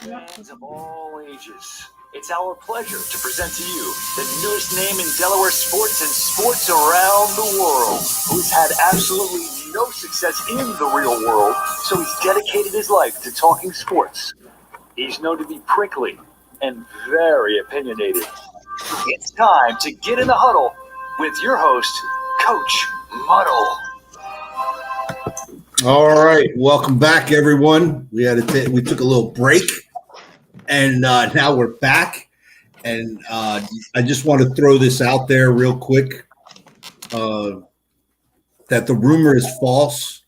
Fans of all ages, it's our pleasure to present to you the newest name in Delaware sports and sports around the world, who's had absolutely no success in the real world, so he's dedicated his life to talking sports. He's known to be prickly and very opinionated. It's time to get in the huddle with your host, Coach Muddle. All right, welcome back, everyone. We took a little break, and now we're back. And I just want to throw this out there real quick that the rumor is false.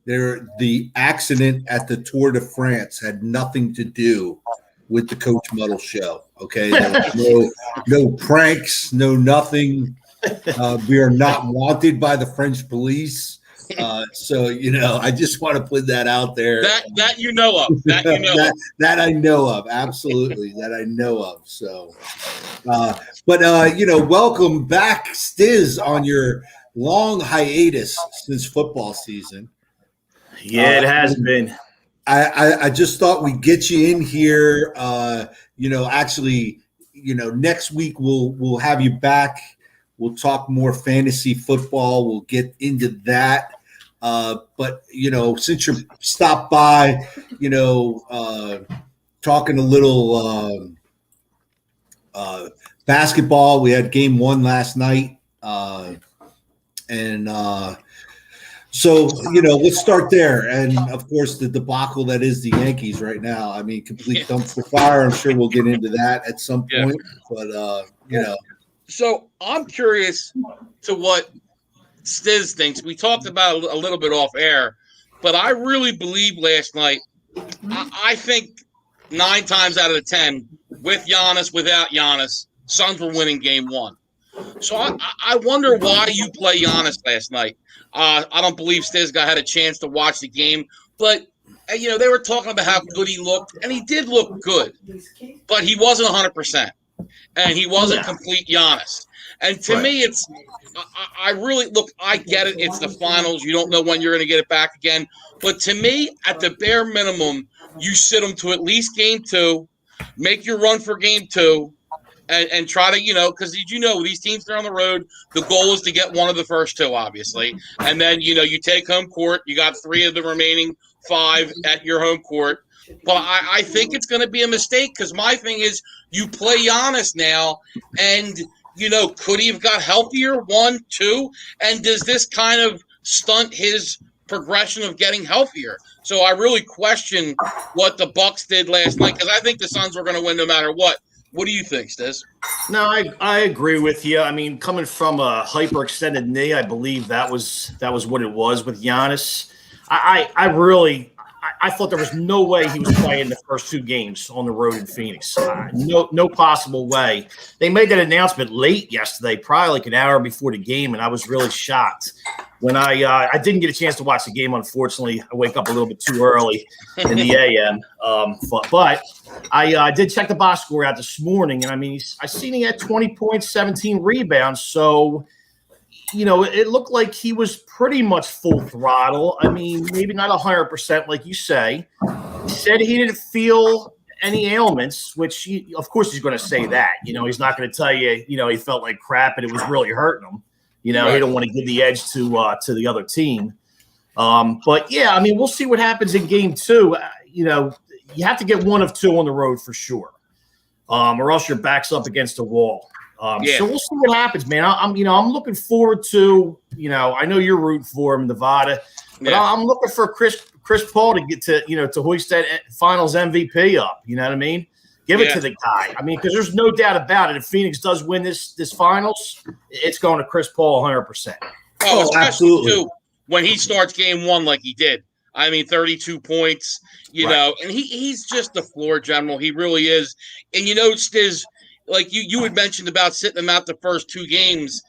The accident at the Tour de France had nothing to do with the Coach Muddle show. Okay, no pranks, no nothing. We are not wanted by the French police. So I just want to put that out there. That you know of. That I know of. Absolutely, that I know of. So, welcome back, STIZZ, on your long hiatus since football season. Yeah, it has been. I just thought we'd get you in here. Next week we'll have you back. We'll talk more fantasy football. We'll get into that. But since you stopped by, talking a little basketball. We had game 1 last night. So, let's start there. And, of course, the debacle that is the Yankees right now. I mean, complete dumpster fire. I'm sure we'll get into that at some point. But, So I'm curious to what STIZZ thinks. We talked about it a little bit off air, but I really believe last night, I think 9 times out of 10, with Giannis, without Giannis, Suns were winning game 1. So I wonder why you play Giannis last night. I don't believe STIZZ had a chance to watch the game, but they were talking about how good he looked, and he did look good, but he wasn't 100%, and he wasn't complete Giannis. And to me, I get it. It's the finals. You don't know when you're going to get it back again. But to me, at the bare minimum, you sit him to at least game 2, make your run for game 2, and try to, because these teams are on the road. The goal is to get one of the first 2, obviously. And then, you take home court. You got 3 of the remaining 5 at your home court. But I think it's going to be a mistake because my thing is you play Giannis now and, could he have got healthier, 1, 2? And does this kind of stunt his progression of getting healthier? So I really question what the Bucks did last night because I think the Suns were going to win no matter what. What do you think, STIZZ? No, I agree with you. I mean, coming from a hyperextended knee, I believe that was what it was with Giannis. I thought there was no way he was playing the first 2 games on the road in Phoenix. No possible way. They made that announcement late yesterday, probably like an hour before the game, and I was really shocked. When I didn't get a chance to watch the game, unfortunately. I wake up a little bit too early in the a.m. But I did check the box score out this morning, and I mean, I seen he had 20 points, 17 rebounds. So, it looked like he was pretty much full throttle. I mean, maybe not 100%, like you say. He said he didn't feel any ailments, which, of course, he's going to say that. He's not going to tell you, he felt like crap and it was really hurting him. He don't want to give the edge to the other team. But, yeah, I mean, we'll see what happens in game 2. You have to get 1 of 2 on the road for sure, or else your back's up against the wall. So we'll see what happens, man. I'm looking forward to, I know you're rooting for him, Nevada, but I'm looking for Chris Paul to get to, to hoist that finals MVP up. You know what I mean? Give it to the guy. I mean, because there's no doubt about it. If Phoenix does win this finals, it's going to Chris Paul 100%. Oh, absolutely. Too, when he starts game 1 like he did. I mean, 32 points, and he's just the floor general. He really is. And STIZZ, like you had mentioned about sitting him out the first 2 games.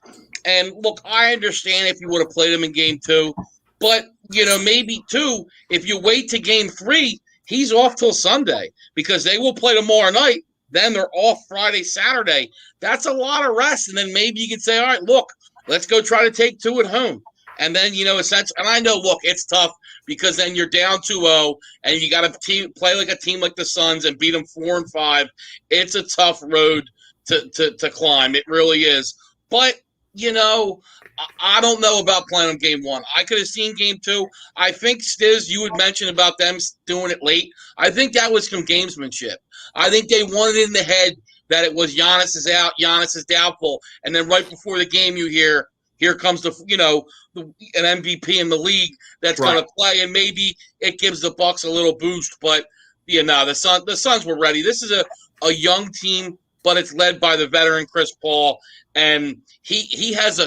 And look, I understand if you would have played him in game 2, but maybe too, if you wait to game 3, he's off till Sunday because they will play tomorrow night. Then they're off Friday, Saturday. That's a lot of rest. And then maybe you can say, all right, look, let's go try to take 2 at home. And then, essentially, and I know, look, it's tough because then you're down 2-0 and you got to play like a team like the Suns and beat them 4-5. It's a tough road to climb. It really is. But, I don't know about playing on game 1. I could have seen game 2. I think, Stiz, you had mentioned about them doing it late. I think that was some gamesmanship. I think they wanted it in the head that it was Giannis is out, Giannis is doubtful, and then right before the game you hear, here comes an MVP in the league that's going to play, and maybe it gives the Bucks a little boost. But the Suns were ready. This is a young team, but it's led by the veteran Chris Paul, and he's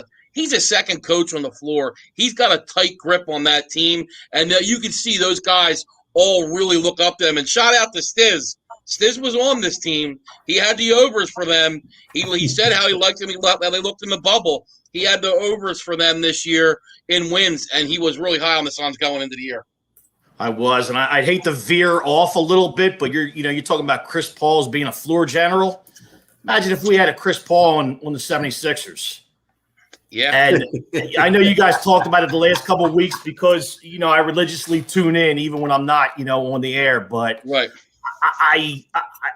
a second coach on the floor. He's got a tight grip on that team, and you can see those guys all really look up to him. And shout out to Stiz. Stiz was on this team. He had the overs for them. He said how he liked them. How they looked in the bubble. He had the overs for them this year in wins, and he was really high on the Suns going into the year. I was, and I'd hate to veer off a little bit, but you're talking about Chris Paul as being a floor general. Imagine if we had a Chris Paul on the 76ers. Yeah. And I know you guys talked about it the last couple of weeks because, I religiously tune in even when I'm not, on the air. But right.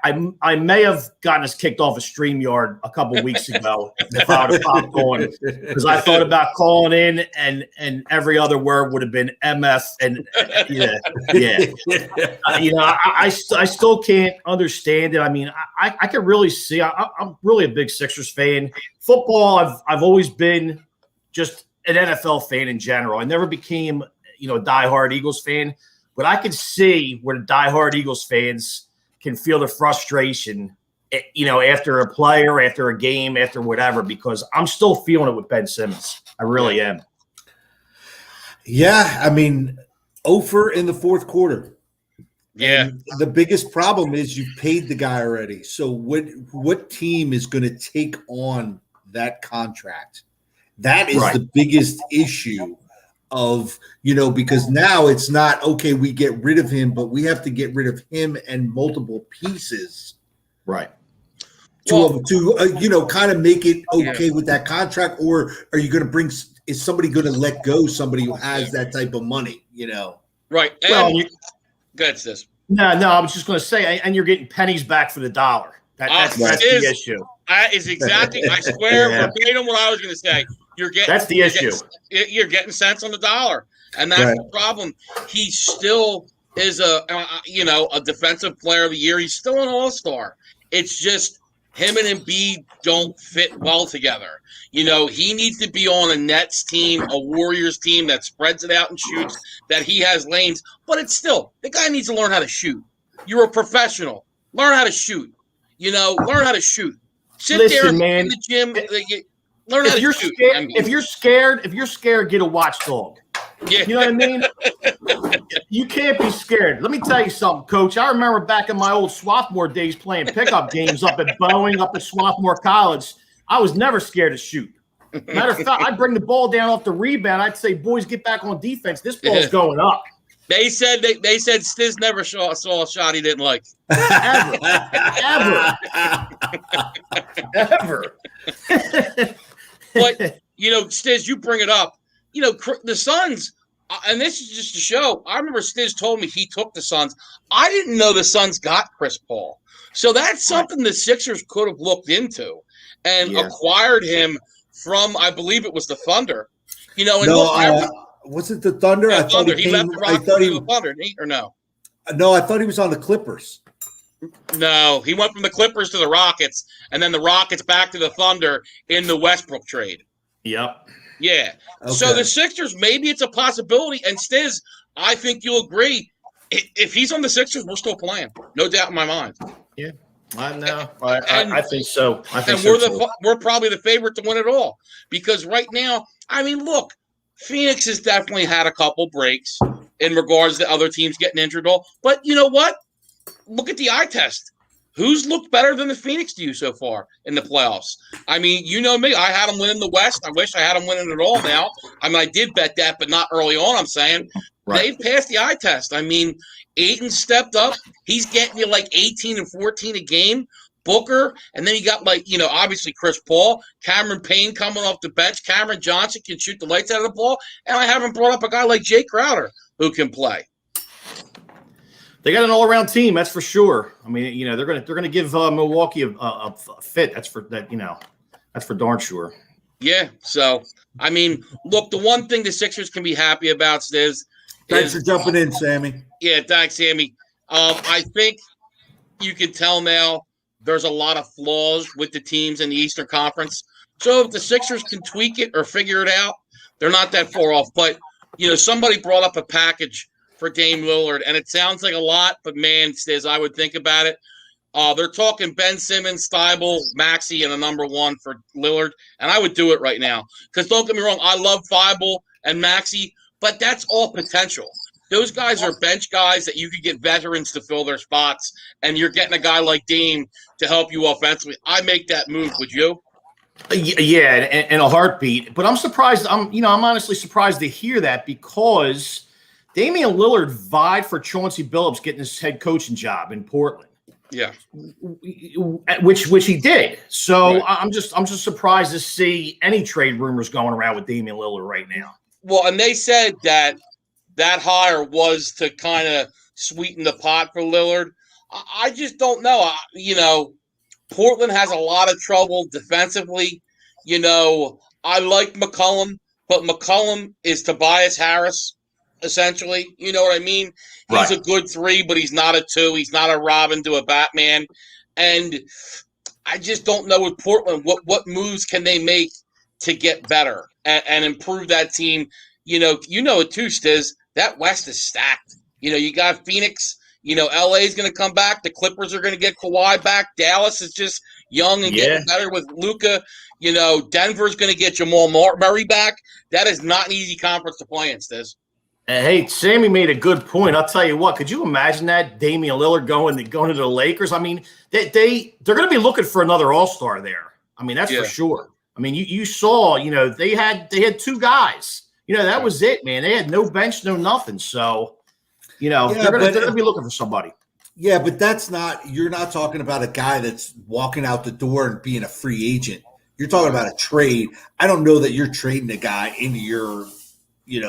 I may have gotten us kicked off a StreamYard a couple of weeks ago if I would have popped on, because I thought about calling in and every other word would have been MF and I still can't understand it. I mean, I can really see. I'm really a big Sixers fan. Football, I've always been just an NFL fan in general. I never became a diehard Eagles fan. But I can see where the diehard Eagles fans can feel the frustration, after a player, after a game, after whatever, because I'm still feeling it with Ben Simmons. I really am. Yeah, I mean, over in the fourth quarter. Yeah. And the biggest problem is you paid the guy already. So what team is going to take on that contract? That is the biggest issue. Because now it's not, okay, we get rid of him, but we have to get rid of him and multiple pieces. Right. To kind of make it okay with that contract, or are you going to is somebody going to let go somebody who has that type of money, Right. And well, go ahead, Sis. No, I was just going to say, and you're getting pennies back for the dollar. That's the issue. That is exactly, I swear, verbatim what I was going to say. That's the issue. You're getting cents on the dollar, and that's the problem. He still is a defensive player of the year. He's still an all-star. It's just him and Embiid don't fit well together. He needs to be on a Nets team, a Warriors team that spreads it out and shoots, that he has lanes. But it's still, the guy needs to learn how to shoot. You're a professional. Learn how to shoot. Learn how to shoot. Listen, man, in the gym. Learn if you're scared, if you're scared, get a watchdog. Yeah. You know what I mean? You can't be scared. Let me tell you something, Coach. I remember back in my old Swarthmore days playing pickup games up at Boeing, up at Swarthmore College. I was never scared to shoot. Matter of fact, I'd bring the ball down off the rebound. I'd say, boys, get back on defense. This ball's going up. They said Stiz never saw a shot he didn't like. Ever. But, Stiz, you bring it up. The Suns, and this is just to show, I remember Stiz told me he took the Suns. I didn't know the Suns got Chris Paul. So that's something the Sixers could have looked into and acquired him from, I believe it was the Thunder. Was it the Thunder? Yeah, I thought Thunder. He left the Rockets to the Thunder, or no? No, I thought he was on the Clippers. No, he went from the Clippers to the Rockets, and then the Rockets back to the Thunder in the Westbrook trade. Yep. Yeah. Okay. So the Sixers, maybe it's a possibility. And Stiz, I think you'll agree. If he's on the Sixers, we're still playing. No doubt in my mind. Yeah. I know. I think so. We're probably the favorite to win it all. Because right now, I mean, look, Phoenix has definitely had a couple breaks in regards to other teams getting injured. But you know what? Look at the eye test. Who's looked better than the Phoenix to you so far in the playoffs? I mean, you know me. I had them winning the West. I wish I had them winning it all now. I mean, I did bet that, but not early on, I'm saying. Right. They've passed the eye test. I mean, Ayton stepped up. He's getting you like 18 and 14 a game. Booker, and then you got obviously Chris Paul, Cameron Payne coming off the bench. Cameron Johnson can shoot the lights out of the ball. And I haven't brought up a guy like Jay Crowder. who can play. They got an all-around team, that's for sure. I mean, they're gonna give Milwaukee a fit. That's for that. That's for darn sure. Yeah. So I mean, look, the one thing the Sixers can be happy about is Thanks for jumping in, Sammy. Yeah, thanks, Sammy. I think you can tell now there's a lot of flaws with the teams in the Eastern Conference. So if the Sixers can tweak it or figure it out, they're not that far off. But somebody brought up a package for Dame Lillard, and it sounds like a lot, but man, Stiz, I would think about it. They're talking Ben Simmons, Steibel, Maxey, and a number 1 for Lillard, and I would do it right now. Because don't get me wrong, I love Steibel and Maxey, but that's all potential. Those guys are bench guys that you could get veterans to fill their spots, and you're getting a guy like Dame to help you offensively. I make that move. Would you? Yeah, in a heartbeat. But I'm surprised. I'm honestly surprised to hear that because Damian Lillard vied for Chauncey Billups getting his head coaching job in Portland. Yeah, which he did. So right. I'm just surprised to see any trade rumors going around with Damian Lillard right now. Well, and they said that hire was to kind of sweeten the pot for Lillard. I just don't know. Portland has a lot of trouble defensively. I like McCollum, but McCollum is Tobias Harris, essentially. You know what I mean? He's a good 3, but he's not a 2. He's not a Robin to a Batman. And I just don't know with Portland what moves can they make to get better and improve that team. It too, Stiz. That West is stacked. You got Phoenix. LA is going to come back. The Clippers are going to get Kawhi back. Dallas is just young and getting better with Luka. Denver's going to get Jamal Murray back. That is not an easy conference to play in, Stiz. Hey, Sammy made a good point. I'll tell you what. Could you imagine that Damian Lillard going to the Lakers? I mean, they're going to be looking for another All-Star there. I mean, that's for sure. I mean, you saw, they had 2 guys. That was it, man. They had no bench, no nothing. So, they're going to be looking for somebody. Yeah, but you're not talking about a guy that's walking out the door and being a free agent. You're talking about a trade. I don't know that you're trading a guy into your, where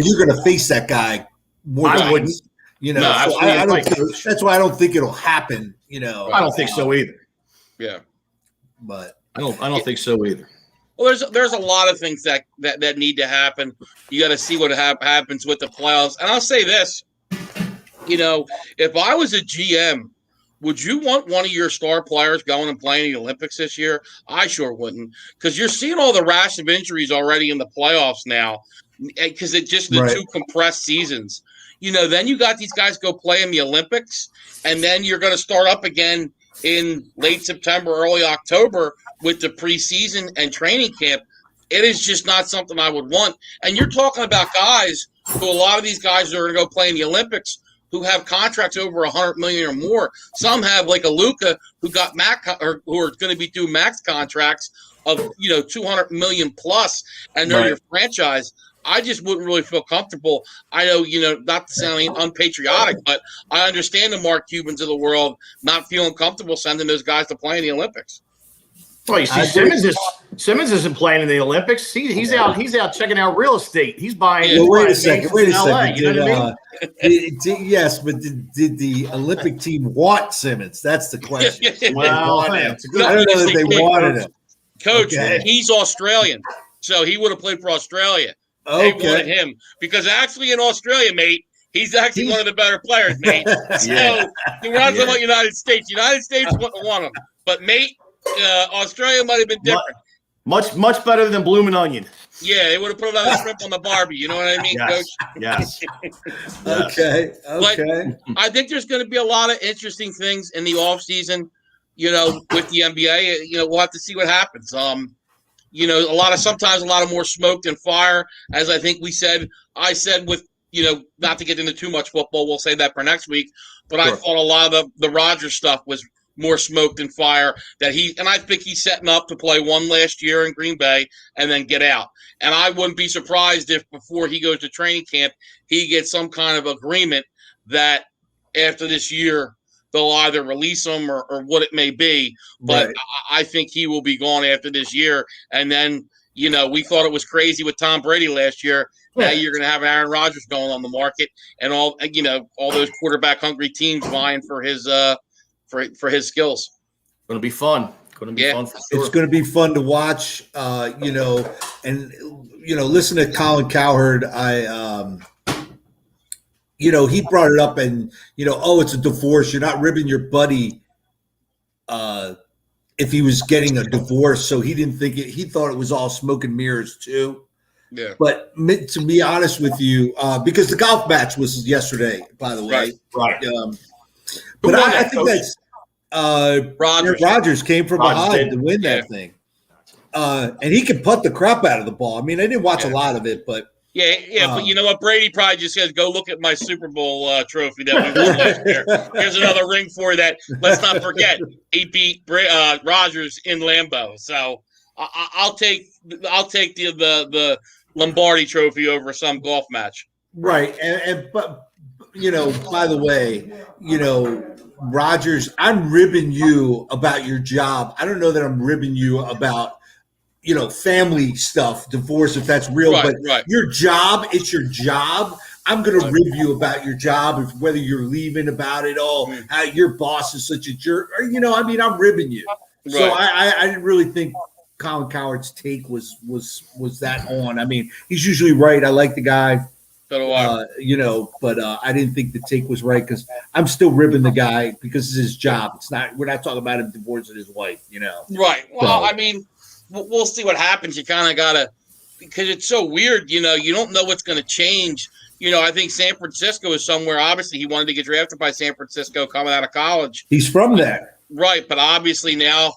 you're going to face that guy more. I wouldn't. No, so I don't think, that's why I don't think it'll happen. I don't think so either. Yeah, but I don't think so either. Well, there's a lot of things that need to happen. You got to see what happens with the playoffs. And I'll say this, if I was a GM, would you want one of your star players going and playing in the Olympics this year? I sure wouldn't, because you're seeing all the rash of injuries already in the playoffs now, because it's just the 2 compressed seasons. Then you got these guys go play in the Olympics, and then you're going to start up again in late September, early October with the preseason and training camp. It is just not something I would want. And you're talking about guys who, a lot of these guys are going to go play in the Olympics, who have contracts over $100 million or more. Some have, like a Luka, who got who are going to be due max contracts of $200 million plus, and they're your franchise. I just wouldn't really feel comfortable. I know, not to sound unpatriotic, but I understand the Mark Cubans of the world not feeling comfortable sending those guys to play in the Olympics. Well, you see, Simmons isn't playing in the Olympics. He's out checking out real estate. He's buying. Well, wait a second. You know what I mean? Yes, but did the Olympic team want Simmons? That's the question. Well, I don't know that they wanted him. Coach, he's Australian, so he would have played for Australia. They wanted him because actually in Australia, mate, he's actually one of the better players, mate. So we're not talking about United States. United States wouldn't have won him, but mate, Australia might have been different. Much better than Bloomin' Onion. Yeah, they would have put another shrimp on the Barbie. You know what I mean, Coach? Yes. Okay. But I think there's going to be a lot of interesting things in the offseason, with the NBA. We'll have to see what happens. Sometimes a lot of more smoke than fire, as I think I said with, not to get into too much football, we'll say that for next week, but I thought a lot of the Rodgers stuff was more smoke than fire, and I think he's setting up to play one last year in Green Bay and then get out. And I wouldn't be surprised if before he goes to training camp, he gets some kind of agreement that after this year, they'll either release him or what it may be. But I think he will be gone after this year. And then, we thought it was crazy with Tom Brady last year. Now you're going to have Aaron Rodgers going on the market, and all those quarterback hungry teams vying for his for his skills. Going to be fun. Going to be fun for sure. It's going to be fun to watch. And listen to Colin Cowherd. He brought it up, and it's a divorce. You're not ribbing your buddy if he was getting a divorce. So he didn't think it. He thought it was all smoke and mirrors too. Yeah. But to be honest with you, because the golf match was yesterday, by the way. Right. But I think that's Rodgers came from behind to win that thing. And he can putt the crap out of the ball. I mean, I didn't watch a lot of it, but but you know what? Brady probably just says, "Go look at my Super Bowl trophy that we won last year. Here's another ring for that." Let's not forget he beat Rodgers in Lambeau. So I'll take the Lombardi Trophy over some golf match. Right, but by the way, Rodgers, I'm ribbing you about your job. I don't know that I'm ribbing you about family stuff, divorce, if that's real, but your job, it's your job. I'm going to rib you about your job, if whether you're leaving about it all, how your boss is such a jerk, or, I'm ribbing you. Right. So I didn't really think Colin Cowherd's take was that on. I mean, he's usually right. I like the guy, but I didn't think the take was right because I'm still ribbing the guy because it's his job. It's not, we're not talking about him divorcing his wife, Right. Well, I mean, we'll see what happens. You kind of got to, because it's so weird, you don't know what's going to change. I think San Francisco is somewhere. Obviously, he wanted to get drafted by San Francisco coming out of college. He's from there. Right. But obviously now,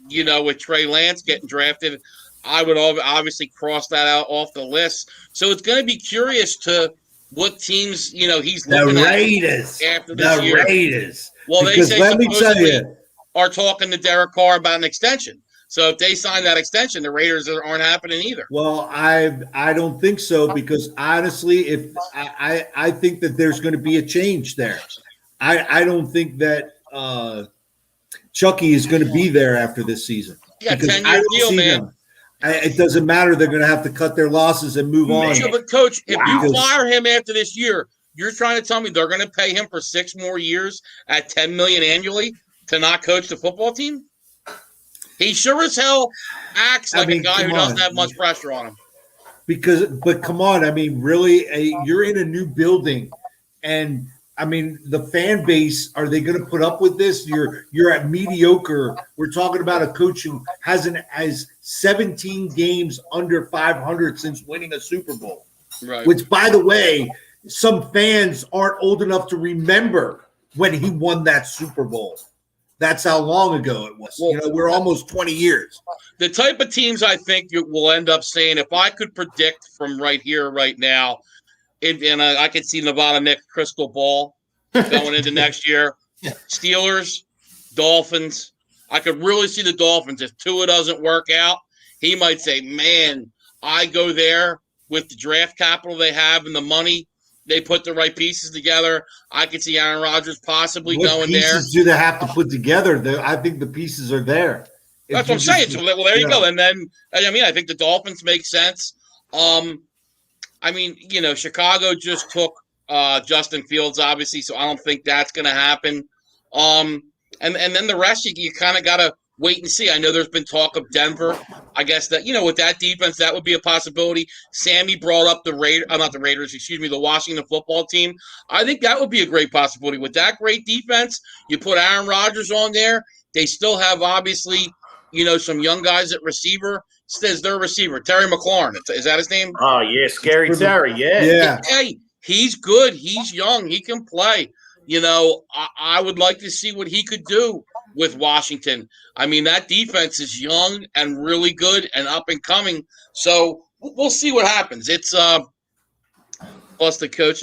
with Trey Lance getting drafted, I would obviously cross that out off the list. So it's going to be curious to what teams, he's looking at after this year. The Raiders. Well, because they say let me tell you, are talking to Derek Carr about an extension. So if they sign that extension, the Raiders aren't happening either. Well, I don't think so because honestly, if I think that there's going to be a change there. I don't think that Chucky is going to be there after this season. Yeah, 10-year deal, man. It doesn't matter. They're going to have to cut their losses and move on. Sure, but Coach, if you fire him after this year, you're trying to tell me they're going to pay him for 6 more years at $10 million annually to not coach the football team? He sure as hell acts like a guy who doesn't have much pressure on him. But come on, I mean, really, you're in a new building, and I mean, the fan base, are they going to put up with this? You're at mediocre. We're talking about a coach who has 17 games under 500 since winning a Super Bowl. Right. Which, by the way, some fans aren't old enough to remember when he won that Super Bowl. That's how long ago it was. Well, we're almost 20 years. The type of teams I think you will end up saying, if I could predict from right here, right now, and I could see Nevada Nick crystal ball going into next year, Steelers, Dolphins. I could really see the Dolphins. If Tua doesn't work out, he might say, man, I go there with the draft capital they have and the money. They put the right pieces together. I could see Aaron Rodgers possibly going there. What pieces do they have to put together? I think the pieces are there. That's what I'm saying. So, well, there you go. And then, I think the Dolphins make sense. Chicago just took Justin Fields, obviously, so I don't think that's going to happen. And then the rest, you kind of got to wait and see. I know there's been talk of Denver. I guess that, with that defense, that would be a possibility. Sammy brought up the Washington football team. I think that would be a great possibility. With that great defense, you put Aaron Rodgers on there. They still have, obviously, some young guys at receiver. Says their receiver, Terry McLaurin. Is that his name? Oh, yeah, Scary Terry, yeah. Hey, he's good. He's young. He can play. I would like to see what he could do with Washington. I mean, that defense is young and really good and up and coming. So we'll see what happens. It's plus the coach.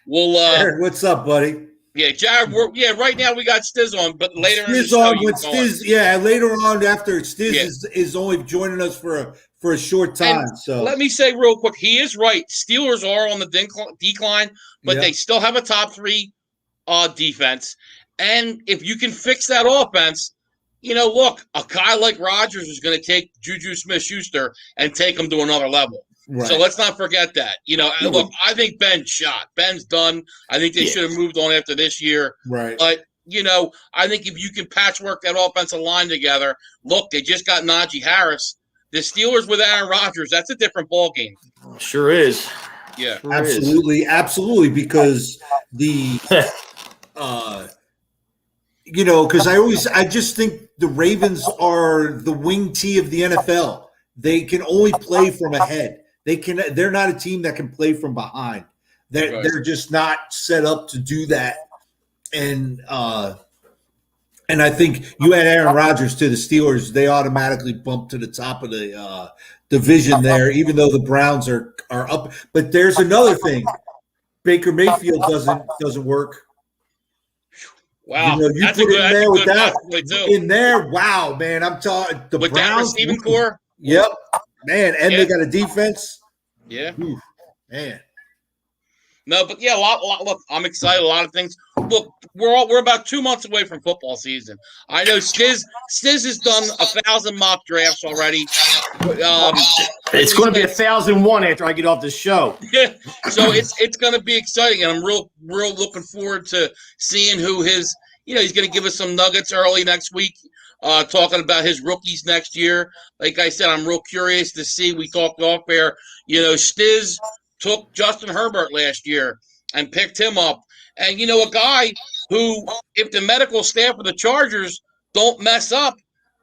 Jared, what's up, buddy? Yeah, Jared. Right now we got STIZZ on, but later STIZZ on with STIZZ. Later on after STIZZ is only joining us for a short time. And so let me say real quick, he is right. Steelers are on the decline, but they still have a top 3 defense. And if you can fix that offense, look, a guy like Rodgers is going to take Juju Smith-Schuster and take him to another level. Right. So let's not forget that. Look, I think Ben's shot. Ben's done. I think they should have moved on after this year. Right. But, I think if you can patchwork that offensive line together, look, they just got Najee Harris. The Steelers with Aaron Rodgers, that's a different ballgame. Sure is. Yeah. Sure Absolutely. is. Absolutely. Because because I just think the Ravens are the wing T of the NFL. They can only play from ahead. They're not a team that can play from behind. They're just not set up to do that. And I think you add Aaron Rodgers to the Steelers, they automatically bump to the top of the division there, even though the Browns are up. But there's another thing. Baker Mayfield doesn't work. Wow, you that's put a in there with that too. in there. Wow, man, I'm talking the with Browns that receiving core. Yep, man, and they got a defense. Yeah, oof, man. No, but yeah, a lot. Look, I'm excited. A lot of things. Look, we're about 2 months away from football season. I know STIZZ has done 1,000 mock drafts already. It's going to be 1,001 after I get off this show. Yeah, so it's going to be exciting, and I'm real looking forward to seeing who his. He's going to give us some nuggets early next week, talking about his rookies next year. Like I said, I'm real curious to see. We talked off air. STIZZ took Justin Herbert last year and picked him up. And, a guy who, if the medical staff of the Chargers don't mess up,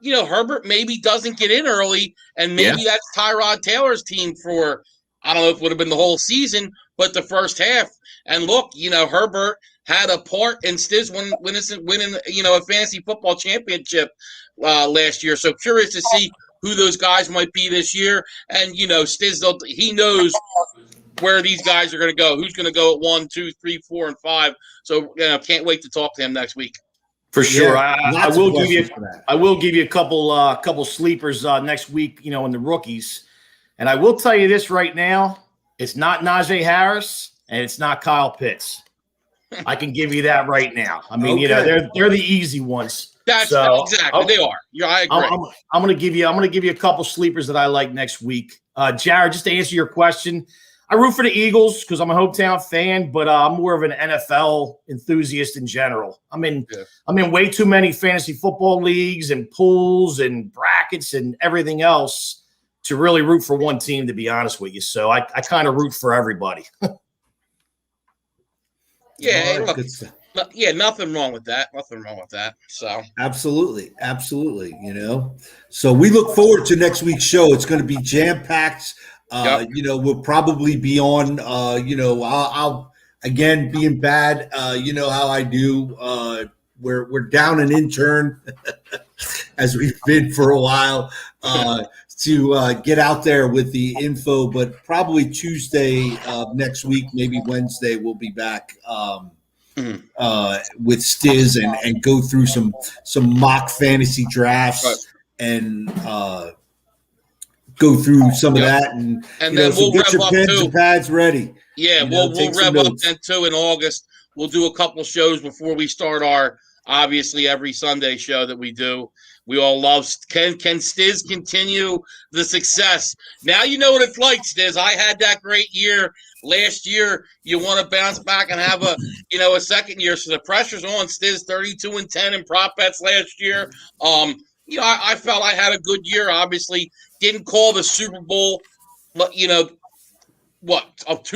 Herbert maybe doesn't get in early, and maybe that's Tyrod Taylor's team for, I don't know if it would have been the whole season, but the first half. And look, Herbert had a part in STIZZ winning, a fantasy football championship last year. So curious to see who those guys might be this year. And, STIZZ, he knows where these guys are going to go. Who's going to go at 1, 2, 3, 4, and 5. So, can't wait to talk to him next week. For sure. Yeah, I will give you a couple sleepers next week, in the rookies. And I will tell you this right now, it's not Najee Harris and it's not Kyle Pitts. I can give you that right now. I mean, they're the easy ones. Exactly. They are. I agree. I'm going to give you a couple sleepers that I like next week. Jared, just to answer your question, I root for the Eagles because I'm a hometown fan, but I'm more of an NFL enthusiast in general. I'm in way too many fantasy football leagues and pools and brackets and everything else to really root for one team, to be honest with you. So I kind of root for everybody. Yeah, look, nothing wrong with that. Nothing wrong with that. So absolutely. So we look forward to next week's show. It's going to be jam-packed. We'll probably be on, I'll again, being bad, how I do. We're down an intern as we've been for a while, to get out there with the info, but probably Tuesday next week, maybe Wednesday, we'll be back with STIZZ and go through some mock fantasy drafts and go through some of that, and then we'll get your pens and pads ready. Yeah, we'll rev up then too in August. We'll do a couple shows before we start our obviously every Sunday show that we do. We all love. Can STIZZ continue the success? Now you know what it's like, STIZZ. I had that great year last year. You want to bounce back and have a second year. So the pressure's on. STIZZ 32-10 in prop bets last year. I felt I had a good year. Obviously, didn't call the Super Bowl, but 2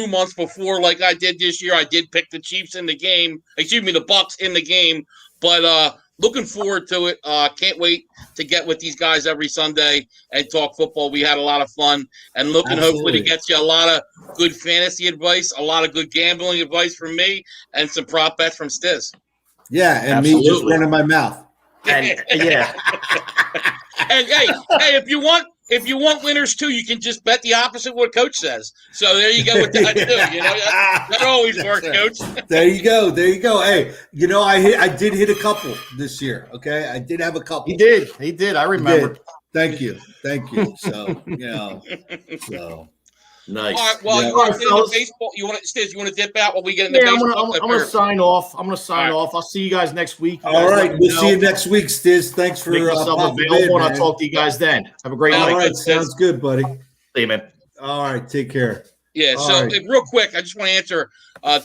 months before like I did this year. I did pick the Chiefs in the game. The Bucks in the game. But looking forward to it. Can't wait to get with these guys every Sunday and talk football. We had a lot of fun and looking hopefully to get you a lot of good fantasy advice, a lot of good gambling advice from me, and some prop bets from STIZZ. Yeah, and absolutely. Me just running my mouth. And yeah. And hey, if you want winners too, you can just bet the opposite what Coach says. So there you go with that too. That always works, Coach. There you go. Hey, I did hit a couple this year. Okay, I did have a couple. He did. I remember. Thank you. So Nice. All right. Well, Yeah. you want to get into fellas. baseball? You want to dip out while we get into Yeah, I'm baseball? gonna sign off. I'm gonna sign All right. off. I'll see you guys next week. You All guys right, let me we'll know. see you next week, Stiz. Thanks for Make myself popping available, in, and I'll man. talk to you guys then. Have a great All night. right, sounds good, buddy. See you, man. All right, take care. Yeah. All So right. real quick, I just want to answer.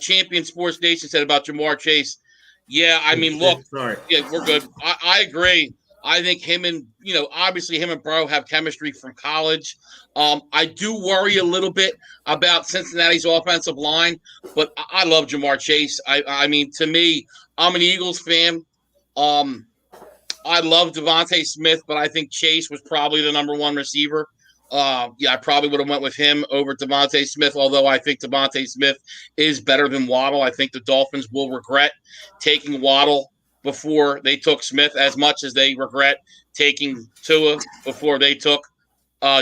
Champion Sports Nation said about Jamar Chase. Yeah, I mean, look. Sorry. Yeah, we're good. I agree. I think him and obviously him and Bro have chemistry from college. I do worry a little bit about Cincinnati's offensive line, but I love Jamar Chase. I mean, to me, I'm an Eagles fan. I love Devontae Smith, but I think Chase was probably the number one receiver. I probably would have went with him over Devontae Smith, although I think Devontae Smith is better than Waddle. I think the Dolphins will regret taking Waddle before they took Smith as much as they regret taking Tua before they took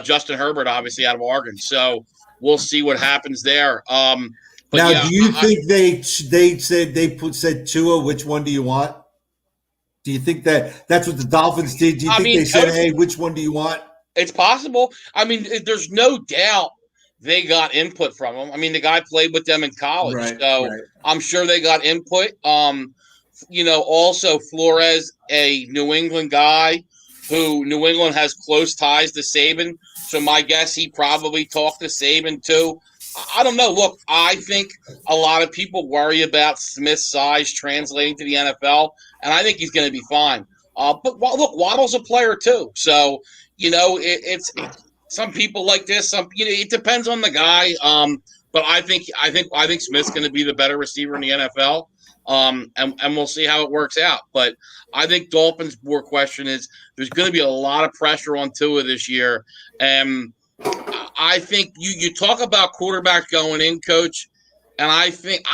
Justin Herbert, obviously, out of Oregon. So we'll see what happens there. But Now, yeah, do you think they said Tua? Which one do you want? Do you think that's what the Dolphins did? Do you think they said, "Hey, which one do you want"? It's possible. I mean, there's no doubt they got input from him. I mean, the guy played with them in college, so I'm sure they got input. Also Flores, a New England guy who New England has close ties to Saban. So my guess he probably talked to Saban too. I don't know. Look, I think a lot of people worry about Smith's size translating to the NFL, and I think he's going to be fine. But look, Waddle's a player too. So, it's some people like this. It depends on the guy. But I think Smith's going to be the better receiver in the NFL. And we'll see how it works out. But I think Dolphins' more question is there's going to be a lot of pressure on Tua this year. And I think you talk about quarterbacks going in, Coach, and I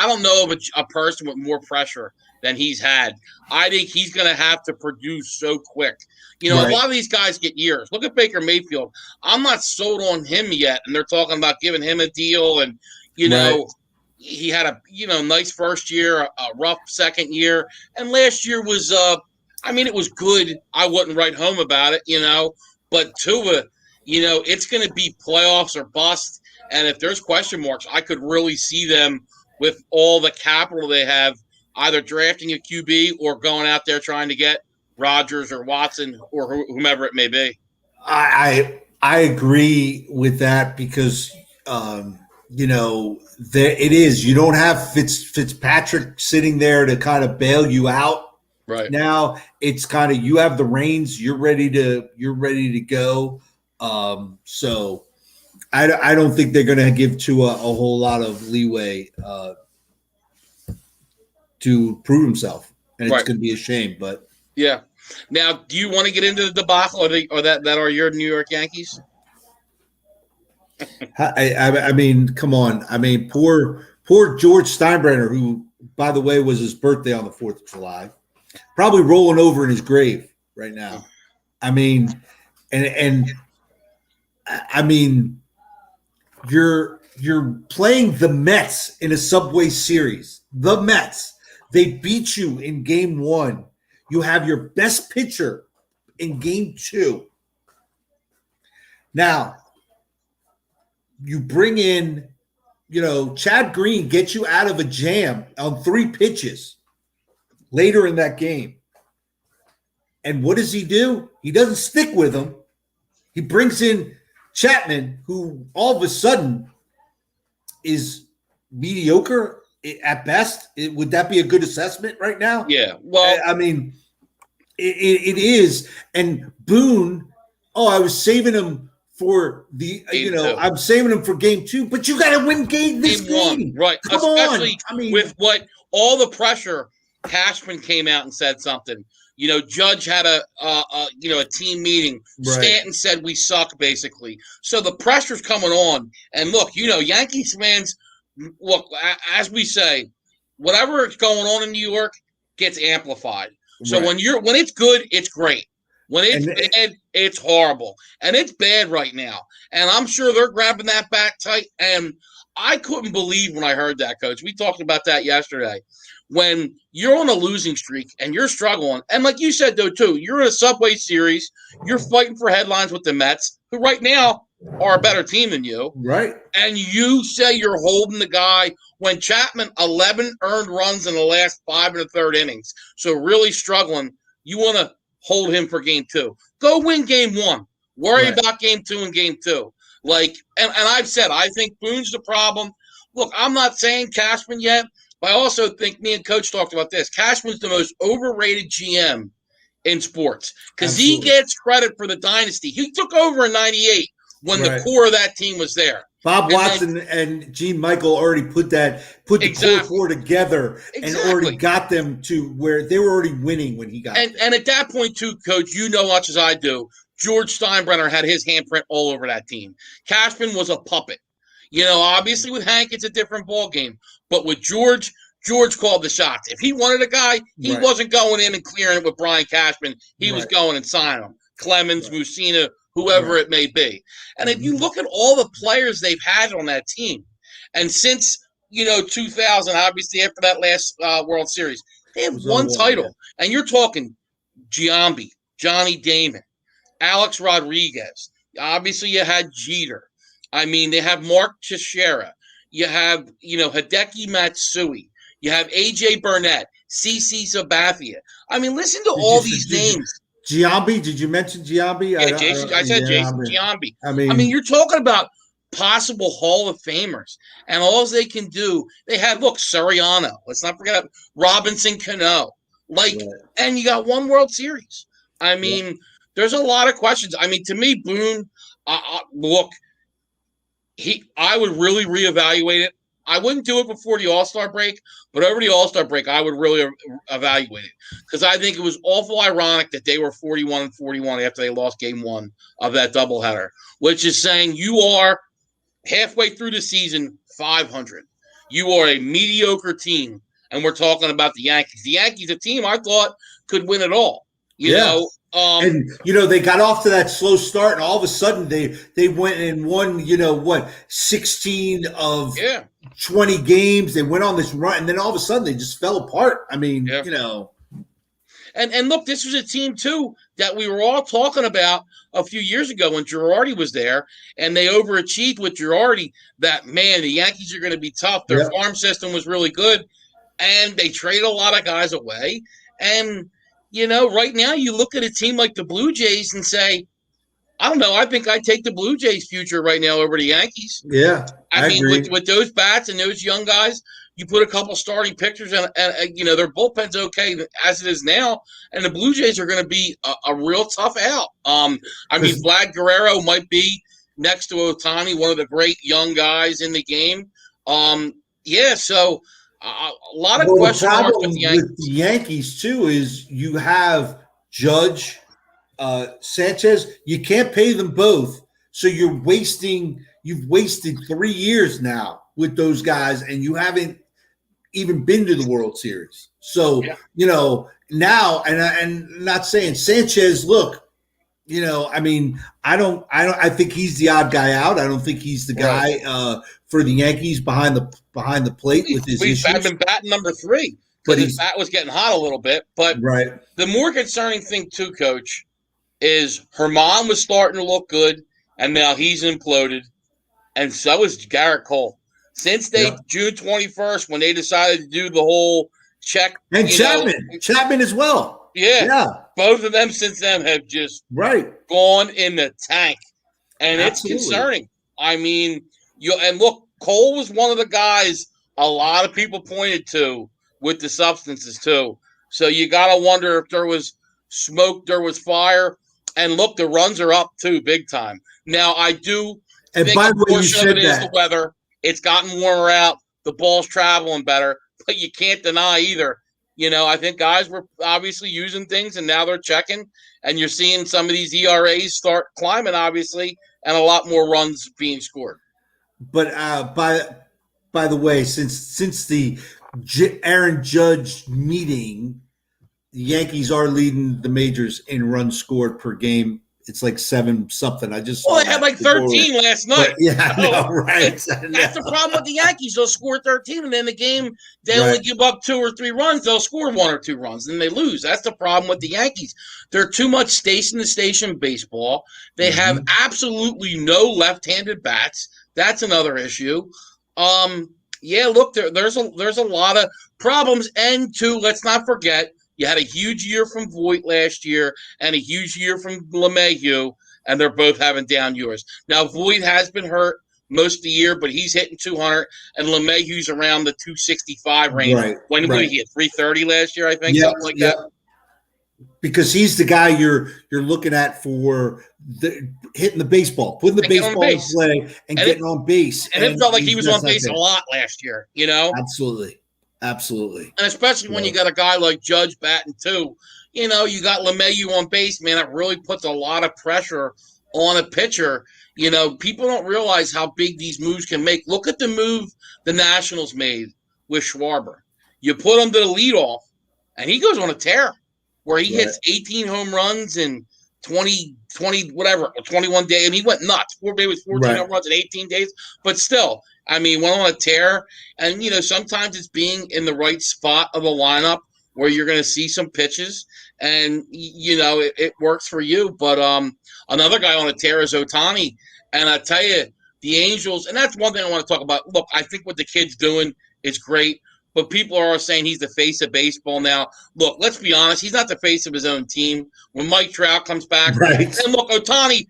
don't know of a person with more pressure than he's had. I think he's going to have to produce so quick. A lot of these guys get years. Look at Baker Mayfield. I'm not sold on him yet, and they're talking about giving him a deal. And, he had a nice first year, a rough second year, and last year was it was good. I wouldn't write home about it, but Tua, it's going to be playoffs or bust. And if there's question marks, I could really see them with all the capital they have, either drafting a QB or going out there trying to get Rodgers or Watson or whomever it may be. I agree with that because it is. You don't have Fitzpatrick sitting there to kind of bail you out. Right now, it's kind of you have the reins. You're ready to go. So I don't think they're going to give Tua a whole lot of leeway to prove himself, and it's going to be a shame. But yeah. Now, do you want to get into the debacle or that are your New York Yankees? I mean, come on. I mean, poor George Steinbrenner, who, by the way, was his birthday on the 4th of July, probably rolling over in his grave right now. I mean, and I mean, you're playing the Mets in a Subway Series. The Mets, they beat you in Game 1. You have your best pitcher in Game 2. Now, you bring in, Chad Green gets you out of a jam on 3 pitches later in that game. And what does he do? He doesn't stick with him. He brings in Chapman, who all of a sudden is mediocre at best. Would that be a good assessment right now? Yeah. Well, I mean, it is. And Boone, I was saving him for I'm saving him for Game 2, but you got to win game 1. Right. Come Especially on. I mean, with all the pressure, Cashman came out and said something. Judge had a team meeting. Right. Stanton said we suck, basically. So the pressure's coming on. And look, Yankees fans, look, as we say, whatever is going on in New York gets amplified. So when it's good, it's great. When it's bad, it's horrible. And it's bad right now. And I'm sure they're grabbing that back tight. And I couldn't believe when I heard that, Coach. We talked about that yesterday. When you're on a losing streak and you're struggling, and like you said, though, too, you're in a Subway Series, you're fighting for headlines with the Mets, who right now are a better team than you. Right. And you say you're holding the guy when Chapman 11 earned runs in the last 5 1/3 innings. So really struggling. You want to hold him for game 2. Go win game 1. Worry about game 2 and game 2. Like, and I've said, I think Boone's the problem. Look, I'm not saying Cashman yet, but I also think me and Coach talked about this. Cashman's the most overrated GM in sports because he gets credit for the dynasty. He took over in 98 when the core of that team was there. Bob Watson and Gene Michael already put the core four together and already got them to where they were already winning when he got there. And at that point, too, Coach, you know much as I do, George Steinbrenner had his handprint all over that team. Cashman was a puppet. You know, obviously with Hank, it's a different ballgame. But with George called the shots. If he wanted a guy, he wasn't going in and clearing it with Brian Cashman. He was going and signing him. Clemens, Mussina, whoever it may be. And if you look at all the players they've had on that team, and since, 2000, obviously after that last World Series, they have one title. Yeah. And you're talking Giambi, Johnny Damon, Alex Rodriguez. Obviously you had Jeter. I mean, they have Mark Teixeira. You have, Hideki Matsui. You have A.J. Burnett, CC Sabathia. I mean, listen to all these names. Giambi, did you mention Giambi? Yeah, I said Jason Giambi. I mean, you're talking about possible Hall of Famers, and all they can do, they had, Soriano. Let's not forget Robinson Cano. And you got one World Series. I mean, there's a lot of questions. I mean, to me, Boone, I would really reevaluate it. I wouldn't do it before the All-Star break, but over the All-Star break, I would really evaluate it because I think it was awful ironic that they were 41-41 after they lost game 1 of that doubleheader, which is saying you are halfway through the season 500. You are a mediocre team, and we're talking about the Yankees. The Yankees, a team I thought could win it all. You know, and they got off to that slow start, and all of a sudden they went and won. 16 of 20 games. They went on this run, and then all of a sudden they just fell apart. I mean, And look, this was a team too that we were all talking about a few years ago when Girardi was there, and they overachieved with Girardi. That man, the Yankees are going to be tough. Their farm system was really good, and they traded a lot of guys away. And right now you look at a team like the Blue Jays and say, I don't know. I think I'd take the Blue Jays' future right now over the Yankees. Yeah, I mean, with those bats and those young guys, you put a couple starting pitchers, and their bullpen's okay as it is now, and the Blue Jays are going to be a real tough out. I mean, Vlad Guerrero might be next to Ohtani, one of the great young guys in the game. So a lot of question marks with the Yankees. With the Yankees too is you have Judge, Sanchez. You can't pay them both, so you've wasted 3 years now with those guys, and you haven't even been to the World Series. So now, and I'm not saying Sanchez. Look, I mean, I think he's the odd guy out. I don't think he's the guy for the Yankees behind the plate with his issues. I've been batting number 3 because his bat was getting hot a little bit. But the more concerning thing too, Coach, is Herman was starting to look good, and now he's imploded, and so is Garrett Cole. Since June 21st, when they decided to do the whole check. And Chapman as well. Yeah. Both of them since then have just gone in the tank. And it's concerning. I mean, and look, Cole was one of the guys a lot of people pointed to with the substances too. So you got to wonder if there was smoke, there was fire. And look, the runs are up too, big time. Now, I do think a portion of it is the weather. It's gotten warmer out. The ball's traveling better, but you can't deny either. I think guys were obviously using things, and now they're checking, and you're seeing some of these ERAs start climbing, obviously, and a lot more runs being scored. But by the way, since the Aaron Judge meeting, the Yankees are leading the majors in runs scored per game It's like 7 something. I just Well, saw they had that. like 13 last night. But, yeah, I know, right. That's the problem with the Yankees. They'll score 13, and then the game, they only Right. give up 2 or 3 runs. They'll score 1 or 2 runs, and they lose. That's the problem with the Yankees. They're too much station-to-station baseball. They have absolutely no left-handed bats. That's another issue. Yeah, look, there's a lot of problems. And, two, let's not forget, you had a huge year from Voit last year and a huge year from LeMahieu, and they're both having down years. Now, Voit has been hurt most of the year, but he's hitting 200, and LeMahieu's around the 265 range. Right. When right. he hit 330 last year, I think, something like that. Because he's the guy you're looking at for hitting the baseball, putting the baseball in play, and getting on base. And it felt like he was on base a lot last year, you know? Absolutely. Absolutely. And especially when you got a guy like Judge batting too. You know, you got LeMahieu on base, man. It really puts a lot of pressure on a pitcher. You know, people don't realize how big these moves can make. Look at the move the Nationals made with Schwarber. You put him to the leadoff, and he goes on a tear where he hits 18 home runs in 21 days, and he went nuts. 14 home runs in 18 days. But still, I mean, went on a tear. And, you know, sometimes it's being in the right spot of the lineup where you're going to see some pitches, and, you know, it works for you. But another guy on a tear is Ohtani. And I tell you, the Angels, and that's one thing I want to talk about. Look, I think what the kid's doing is great, but people are saying he's the face of baseball now. Look, let's be honest. He's not the face of his own team. When Mike Trout comes back, and look, Ohtani,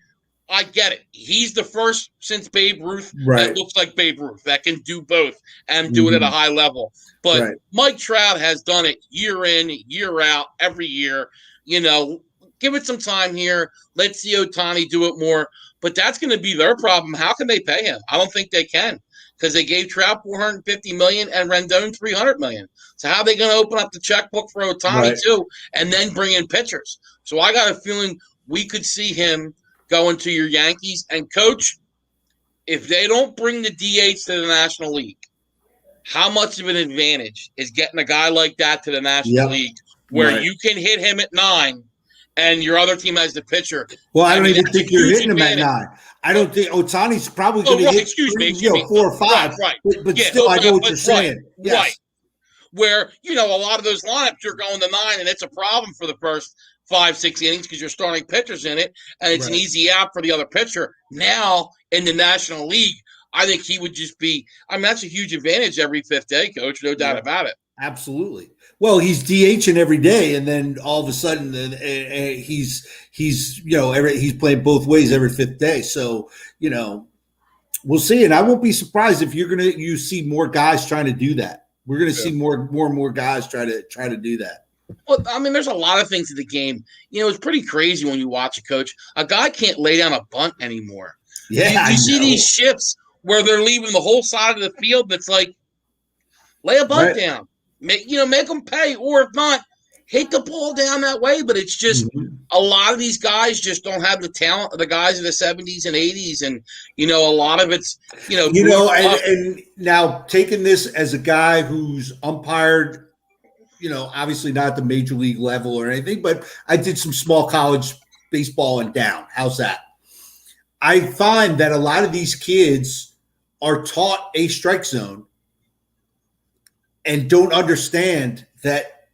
I get it. He's the first since Babe Ruth that looks like Babe Ruth, that can do both and do it at a high level. But Mike Trout has done it year in, year out, every year. You know, give it some time here. Let's see Ohtani do it more. But that's going to be their problem. How can they pay him? I don't think they can, because they gave Trout $450 million and Rendon $300 million. So how are they going to open up the checkbook for Ohtani too, and then bring in pitchers? So I got a feeling we could see him going to your Yankees. And, Coach, if they don't bring the DH to the National League, how much of an advantage is getting a guy like that to the National League where you can hit him at 9 and your other team has the pitcher? Well, I don't even think you're hitting him at 9. I don't think Ohtani's probably going to hit 4 or 5. But still, I know what you're saying. Yes. Right. Where, you know, a lot of those lineups, you're going to 9, and it's a problem for the first 5-6 innings because you're starting pitchers in it, and it's an easy out for the other pitcher. Now, in the National League, I think he would just be – I mean, that's a huge advantage every 5th day, Coach, no doubt about it. Absolutely. Well, he's DHing every day, and then all of a sudden he's he's playing both ways every 5th day. So, you know, we'll see. And I won't be surprised if you see more guys trying to do that. We're going to see more and more guys try to do that. Well, I mean, there's a lot of things in the game. You know, it's pretty crazy when you watch a coach. A guy can't lay down a bunt anymore. Yeah, you see these shifts where they're leaving the whole side of the field. That's like, lay a bunt down. Make them pay, or if not, hit the ball down that way. But it's just a lot of these guys just don't have the talent of the guys in the 70s and 80s, and a lot of it's and now taking this as a guy who's umpired, obviously not at the major league level or anything, but I did some small college baseball and down. How's that? I find that a lot of these kids are taught a strike zone and don't understand that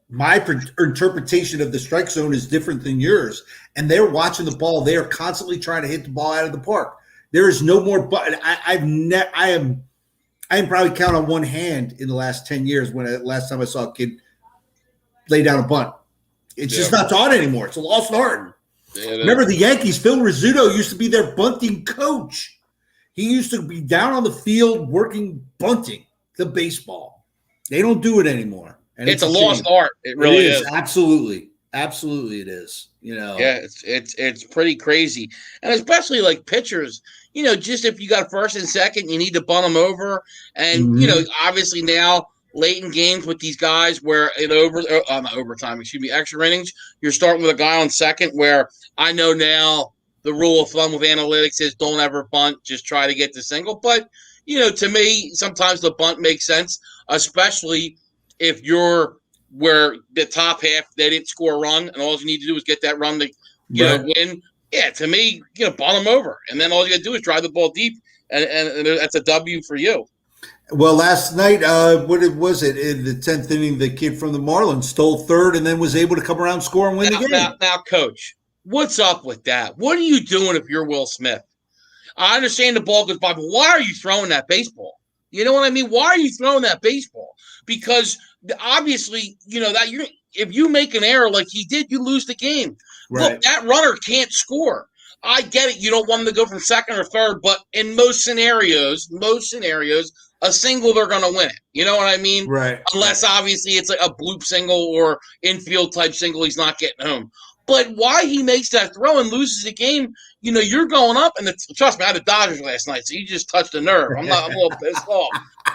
my interpretation of the strike zone is different than yours. And they're watching the ball. They are constantly trying to hit the ball out of the park. There is no more button. I am probably count on one hand in the last 10 years last time I saw a kid lay down a bunt. It's just not taught anymore. It's a lost art. Remember the Yankees, Phil Rizzuto used to be their bunting coach. He used to be down on the field working bunting the baseball. They don't do it anymore. And it's a lost art. It really is. Absolutely. Absolutely it is. Yeah, it's pretty crazy. And especially like pitchers, just if you got first and second, you need to bunt them over. And, obviously now late in games with these guys where extra innings, you're starting with a guy on second where I know now the rule of thumb with analytics is don't ever bunt, just try to get the single. But, to me, sometimes the bunt makes sense, especially if you're where the top half they didn't score a run, and all you need to do is get that run to win. Yeah, to me, bunt them over, and then all you got to do is drive the ball deep, and that's a W for you. Well, last night, what was it? In the 10th inning, the kid from the Marlins stole third and then was able to come around, score, and win the game. Now, Coach, what's up with that? What are you doing if you're Will Smith? I understand the ball goes by, but why are you throwing that baseball? You know what I mean? Why are you throwing that baseball? Because obviously, that if you make an error like he did, you lose the game. Right. Look, that runner can't score. I get it. You don't want him to go from second or third, but in most scenarios, a single, they're going to win it. You know what I mean? Right. Unless, obviously, it's like a bloop single or infield type single, he's not getting home. But why he makes that throw and loses the game, you're going up. And trust me, I had the Dodgers last night, so you just touched a nerve. I'm a little pissed off.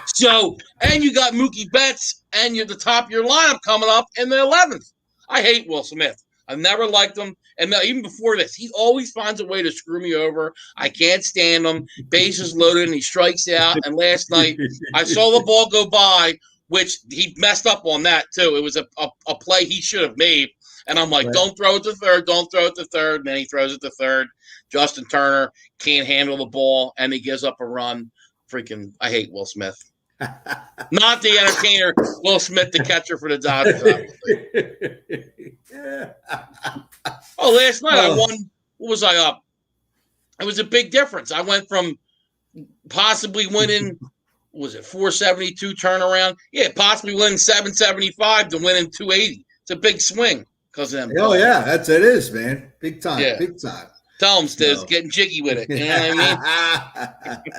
So, and you got Mookie Betts, and you're the top of your lineup coming up in the 11th. I hate Will Smith. I've never liked him. And even before this, he always finds a way to screw me over. I can't stand him. Bases loaded, and he strikes out. And last night, I saw the ball go by, which he messed up on that, too. It was a play he should have made. And I'm like, Don't throw it to third. Don't throw it to third. And then he throws it to third. Justin Turner can't handle the ball, and he gives up a run. Freaking, I hate Will Smith. Not the entertainer, Will Smith, the catcher for the Dodgers. Last night I won. What was I up? It was a big difference. I went from possibly winning, was it 472 turnaround? Yeah, possibly winning 775 to winning 280. It's a big swing because of them. Oh, yeah, it is, man. Big time, big time. Tell them, Stiz, getting jiggy with it. You know what I mean?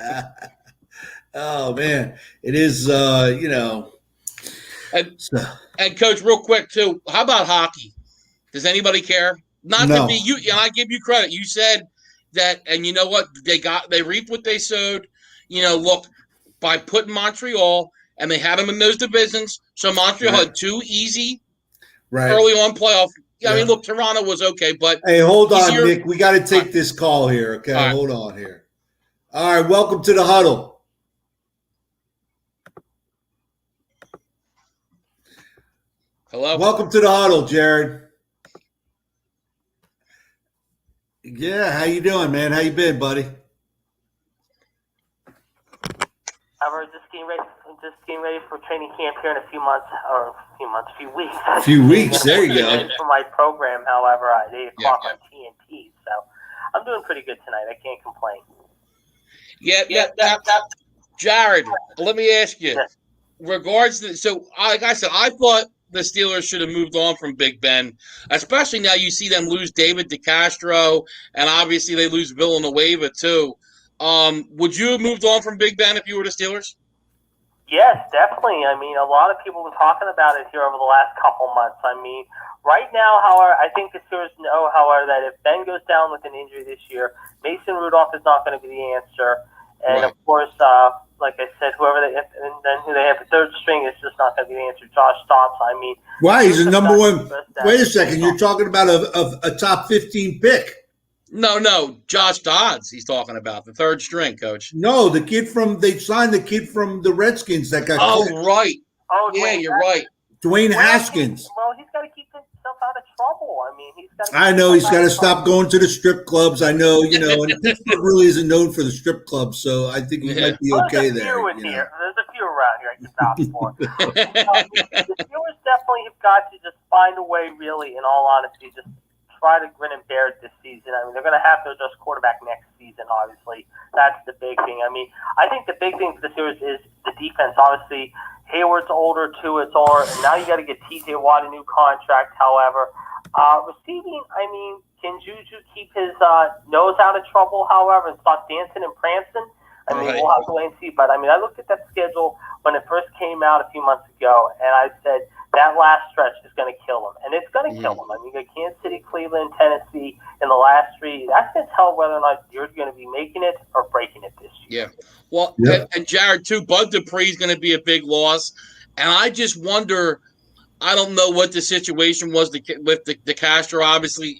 Oh, man. It is, And Coach, real quick, too, how about hockey? Does anybody care? Not to be you, and I give you credit. You said that, and you know what? They reaped what they sowed. Look, by putting Montreal, and they had them in those divisions. So Montreal had two easy early on playoff. I mean, look, Toronto was okay, but hey, hold on, Nick. We got to take this call here. Okay, hold on here. All right, welcome to the Huddle. Hello. Welcome to the Huddle, Jared. Yeah, how you doing, man? How you been, buddy? I'm just getting ready for training camp here in a few weeks. A few weeks, there you go. For my program, however, at 8 o'clock on TNT. So I'm doing pretty good tonight. I can't complain. Jared, let me ask you. Yes. Regards to like I said, I thought the Steelers should have moved on from Big Ben, especially now you see them lose David DeCastro, and obviously they lose Villanueva too. Would you have moved on from Big Ben if you were the Steelers? Yes, definitely. I mean, a lot of people have been talking about it here over the last couple months. I mean, right now, however, I think the Steelers know, however, that if Ben goes down with an injury this year, Mason Rudolph is not going to be the answer. And, of course, like I said, who they have the third string is just not going to be the answer. Josh Dobbs, I mean. Why? He's a number one. Wait a second. You're talking about a top 15 pick. No. Josh Dobbs he's talking about, the third string, Coach. No, they signed the kid from the Redskins that got cut. Right. Oh, yeah, you're right. Dwayne Haskins. Well, he's got to keep himself out of trouble. I mean, he's got to. I know he's got to stop going to the strip clubs. I know, and Pittsburgh really isn't known for the strip clubs, so I think he might be okay there. There's a few around here I can stop for. The Steelers definitely have got to just find a way, really, in all honesty, just try to grin and bear it this season. I mean, they're going to have to adjust quarterback next season, obviously. That's the big thing. I mean, I think the big thing for the Steelers is the defense. Obviously, Hayward's older, too. And now you got to get T.J. Watt a new contract, however. Receiving, I mean, can Juju keep his nose out of trouble, however, and stop dancing and prancing? I mean, we'll have to wait and see. But, I mean, I looked at that schedule when it first came out a few months ago, and I said that last stretch is going to kill him. And it's going to kill him. I mean, you got Kansas City, Cleveland, Tennessee in the last three. That's going to tell whether or not you're going to be making it or breaking it this year. Yeah. Well, and Jared, too, Bud Dupree is going to be a big loss. And I just wonder – I don't know what the situation was with the Castro. Obviously,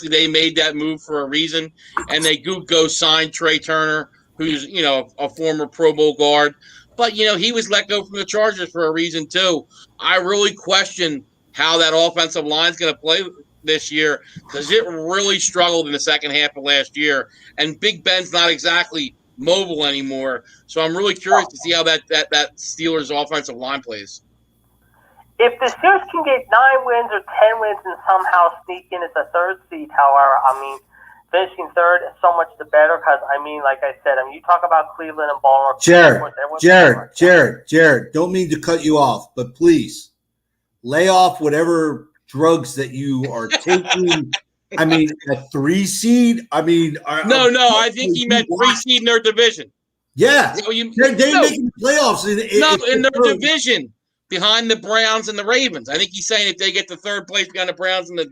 they made that move for a reason, and they go sign Trey Turner, who's a former Pro Bowl guard. But, he was let go from the Chargers for a reason, too. I really question how that offensive line is going to play this year because it really struggled in the second half of last year. And Big Ben's not exactly mobile anymore. So I'm really curious to see how that Steelers offensive line plays. If the Steelers can get 9 wins or 10 wins and somehow sneak in as a third seed, however, finishing third is so much the better because, like I said, you talk about Cleveland and Baltimore. Jared, don't mean to cut you off, but please lay off whatever drugs that you are taking. A 3 seed? No, I think he meant 3 seed in their division. Yeah. They're making the playoffs. In their division. Behind the Browns and the Ravens. I think he's saying if they get to third place behind the Browns and the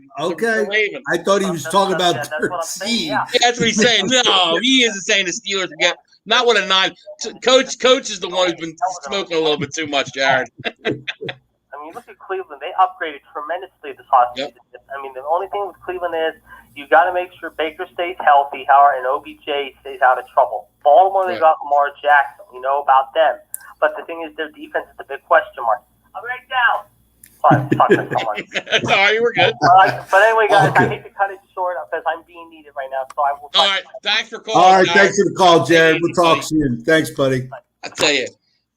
Ravens. I thought he was talking about third seed. Yeah, that's what he's saying. No, he isn't saying the Steelers will get not with a 9. Coach is the one who's been smoking a little bit too much, Jared. Look at Cleveland. They upgraded tremendously this offseason. Yep. The only thing with Cleveland is you got to make sure Baker stays healthy, and OBJ stays out of trouble. Baltimore, they got Lamar Jackson. We know about them. But the thing is, their defense is the big question mark. I'll be right down. Sorry, talking to someone. No, you were good. But anyway, guys, I hate to cut it short because I'm being needed right now. So I will. All right, thanks for calling. All right, thanks for the call, Jared. We'll talk soon. Thanks, buddy. I tell you,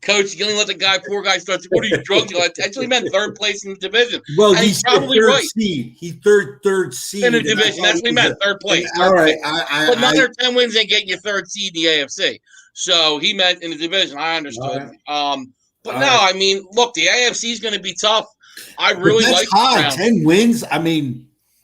Coach, you only let the poor guy start. What are you drugs? I actually meant third place in the division. Well, and he's probably right. Seed. He's third seed in the division. That's what he meant. Third place. All right, but another 10 wins ain't getting you third seed in the AFC. So he meant in the division. I understood. But look, the AFC is going to be tough. I really like high. 10 wins.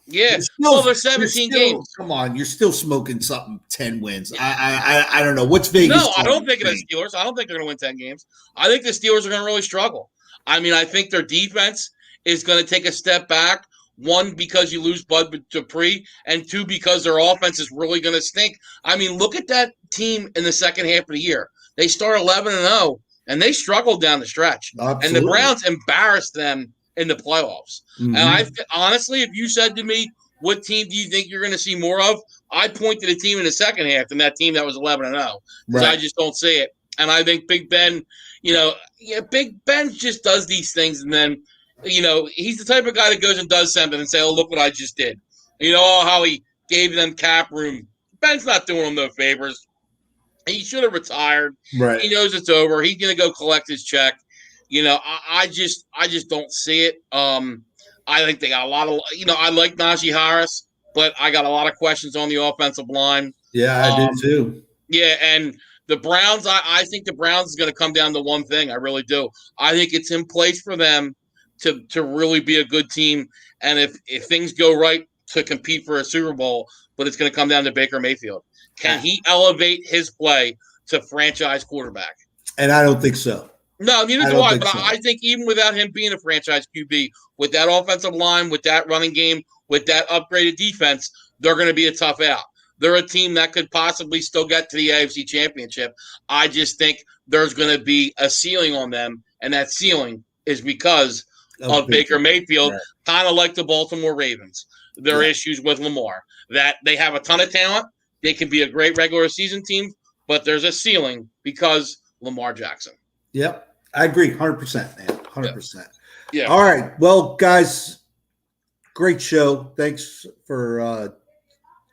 Yeah. There's 17 games. Come on, you're still smoking something. 10 wins. I don't know what's Vegas. No, I don't think of the Steelers. I don't think they're going to win 10 games. I think the Steelers are going to really struggle. I think their defense is going to take a step back. 1, because you lose Bud Dupree, and 2, because their offense is really going to stink. Look at that team in the second half of the year. They start 11-0. And they struggled down the stretch. Absolutely. And the Browns embarrassed them in the playoffs. Mm-hmm. And honestly, if you said to me, what team do you think you're going to see more of? I'd point to the team in the second half than that team that was 11-0. Because I just don't see it. And I think Big Ben, Big Ben just does these things. And then, he's the type of guy that goes and does something and say, oh, look what I just did. How he gave them cap room. Ben's not doing them no favors. He should have retired. Right. He knows it's over. He's going to go collect his check. I just don't see it. I think they got a lot of, I like Najee Harris, but I got a lot of questions on the offensive line. Yeah, I do too. Yeah, and the Browns, I think the Browns is going to come down to one thing. I really do. I think it's in place for them to really be a good team. And if things go right, to compete for a Super Bowl, but it's going to come down to Baker Mayfield. Can he elevate his play to franchise quarterback? And I don't think so. No, neither do I. But I think even without him being a franchise QB, with that offensive line, with that running game, with that upgraded defense, they're going to be a tough out. They're a team that could possibly still get to the AFC Championship. I just think there's going to be a ceiling on them, and that ceiling is because of Baker Mayfield, kind of like the Baltimore Ravens. Their issues with Lamar, that they have a ton of talent. They can be a great regular season team, but there's a ceiling because Lamar Jackson. Yep. I agree. 100%, man. 100%. Yeah. All right. Well, guys, great show. Thanks for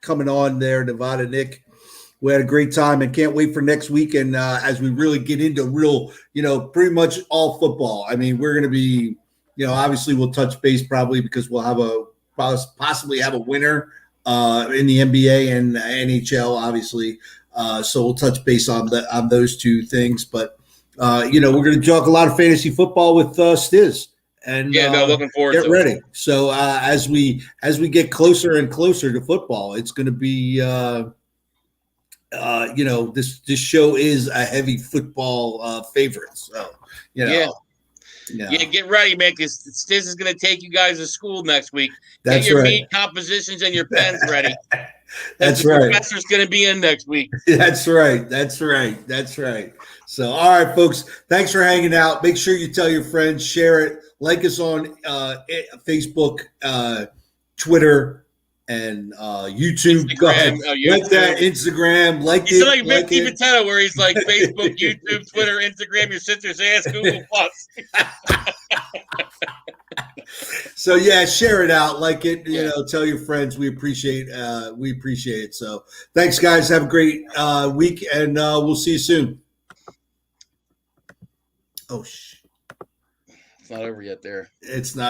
coming on there, Nevada Nick. We had a great time and can't wait for next week. And as we really get into real, pretty much all football. We're going to be, obviously we'll touch base probably because we'll possibly have a winner in the NBA and NHL, obviously. So we'll touch base on those two things. But, we're going to talk a lot of fantasy football with STIZZ. And looking forward to it. Get ready. So as we get closer and closer to football, it's going to be, this show is a heavy football favorite. So, get ready, man, because STIZZ is going to take you guys to school next week. That's get your right. meat compositions and your pens ready. That's right. The professor's going to be in next week. That's right. So, all right, folks, thanks for hanging out. Make sure you tell your friends, share it, like us on Facebook, Twitter, and YouTube. Instagram, Go ahead. Like that YouTube. Instagram. Like He's it. like Like Vic it. DiMatteo, where he's like Facebook, YouTube, Twitter, Instagram, your sister's ass, Google Plus. So yeah, share it out, like it, tell your friends. We appreciate it. So thanks, guys. Have a great week, and we'll see you soon. Oh, It's not over yet there. It's not.